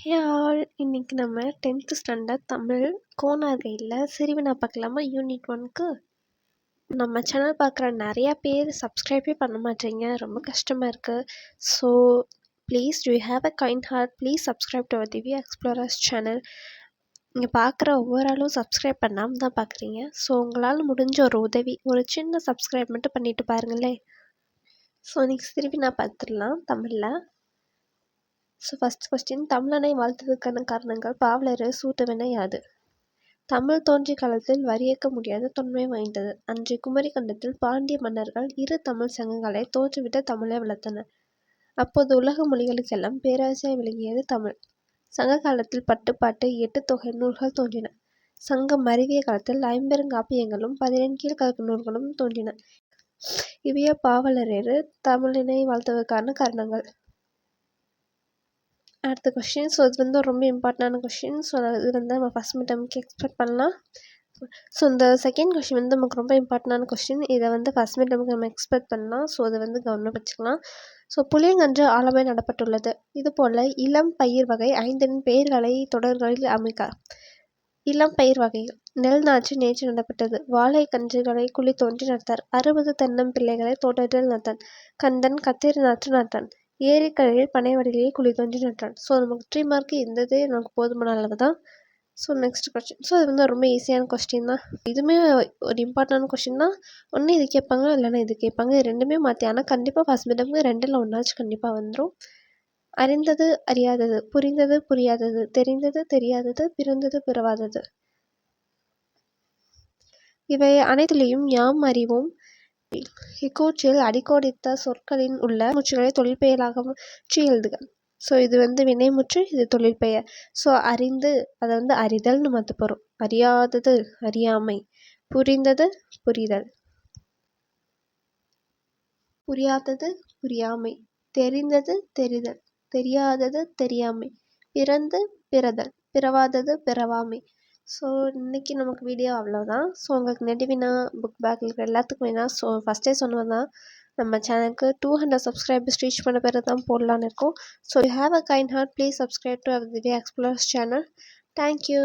Hey all! இன்னைக்கு நம்ம 10th standard Tamil கோணார்கையில் சிறுவினா பார்க்கலாமா யூனிட் 1க்கு. நம்ம சேனல் பார்க்குற நிறையா பேர் சப்ஸ்கிரைபே பண்ண மாட்டேங்க, ரொம்ப கஷ்டமாக இருக்குது. So please to have a kind heart, please subscribe to our Divya explorers channel. இங்கே பார்க்குற ஒவ்வொரு ஆளும் சப்ஸ்கிரைப் பண்ணாமல் தான் பார்க்குறீங்க. ஸோ உங்களால் முடிஞ்ச ஒரு உதவி, ஒரு சின்ன சப்ஸ்கிரைப் மட்டும் பண்ணிவிட்டு பாருங்களேன். ஸோ இன்றைக்கி சிறுவினா பார்த்துடலாம் தமிழில். ஸோ ஃபஸ்ட் கொஸ்டின், தமிழனை வாழ்த்ததுக்கான காரணங்கள். பாவலர் சூட்டுவினை யாது? தமிழ் தோன்றிய காலத்தில் வரியேற்க முடியாத தொன்மை வாய்ந்தது. அன்றைய குமரி கண்டத்தில் பாண்டிய மன்னர்கள் இரு தமிழ் சங்கங்களை தோற்றுவிட்ட தமிழை வளர்த்தனர். அப்போது உலக மொழிகளுக்கெல்லாம் பேராசியாய் விளங்கியது தமிழ். சங்க காலத்தில் பட்டுப்பாட்டு 8 தொகை நூல்கள் தோன்றின. சங்கம் மருவிய காலத்தில் 50 17 கீழ்கணக்கு நூல்களும் தோன்றின. இவையே பாவலரேறு தமிழினை வாழ்த்துவதற்கான காரணங்கள். அடுத்த கொஷின். ஸோ இது வந்து ரொம்ப இம்பார்ட்டண்டான கொஷின். ஸோ இது வந்து நம்ம ஃபஸ்ட் மிட்டமுக்கு எக்ஸ்பெக்ட் பண்ணலாம். ஸோ இந்த செகண்ட் கொஷின் வந்து நமக்கு ரொம்ப இம்பார்ட்டண்டான கொஷின். இதை வந்து ஃபஸ்ட் மிட்டமுக்கு நம்ம எக்ஸ்பெக்ட் பண்ணலாம். ஸோ அதை வந்து கவனம் வச்சுக்கலாம். ஸோ புளியங்கன்று ஆழமை நடப்பட்டுள்ளது. இதுபோல் இளம் பயிர் வகை 5 பெயர்களை தொடர்களில் அமைக்க. இளம் பயிர் வகைகள். நெல் நாற்று நேற்று நடப்பட்டது. வாழை கன்றுகளை குழி தோன்றி நட்டார். 60 தென்னம்பிள்ளைகளை தோட்டத்தில் நட்டான். கந்தன் கத்திரி நாற்று நட்டான். ஏரிக்கரையில் பனைவடிலேயே குழி தோன்றி நட்டான். ஸோ நமக்கு 3 மார்க்கு இருந்ததே நமக்கு போதுமான அளவு தான். So next question. ஸோ இது வந்து ரொம்ப ஈஸியான கொஸ்டின் தான். இதுவுமே ஒரு இம்பார்ட்டன்ட் கொஸ்டின் தான். ஒன்று இது கேட்பாங்க, இல்லைன்னா இது கேட்பாங்க. இது ரெண்டுமே மாற்றி, ஆனால் கண்டிப்பாக ஃபஸ்ட் மிட்டமுக்கு 2ல் 1ஆச்சும் கண்டிப்பாக வந்துடும். அறிந்தது அறியாதது, புரிந்தது புரியாதது, தெரிந்தது தெரியாதது, பிறந்தது பிறவாதது. இவை அனைத்திலையும் யாம் அறிவோம். இக்கூற்றில் அடிக்கோடித்த சொற்களின் உள்ள முற்றுகளை தொழிற்பெயராக முற்றி எழுதுக. ஸோ இது வந்து வினைமுற்று, இது தொழிற்பெயர். ஸோ அறிந்து அதை வந்து அறிதல்னு மாற்ற போகிறோம். அறியாதது அறியாமை, புரிந்தது புரிதல், புரியாதது புரியாமை, தெரிந்தது தெரிதல், தெரியாதது தெரியாமை, பிறந்து பிறதல், பிறவாதது பிறவாமை. ஸோ இன்றைக்கி நமக்கு வீடியோ அவ்வளோதான். ஸோ உங்களுக்கு நெடுவினா புக் பேக் இருக்கிற எல்லாத்துக்கும் வேணாம். ஸோ ஃபஸ்ட்டே சொன்னது தான், நம்ம சேனலுக்கு 200 சப்ஸ்கிரைபர்ஸ் ரீச் பண்ண பிறகு தான் போடலான்னு இருக்கோம். So you have a kind heart, please subscribe to our Divya explorers channel. Thank you.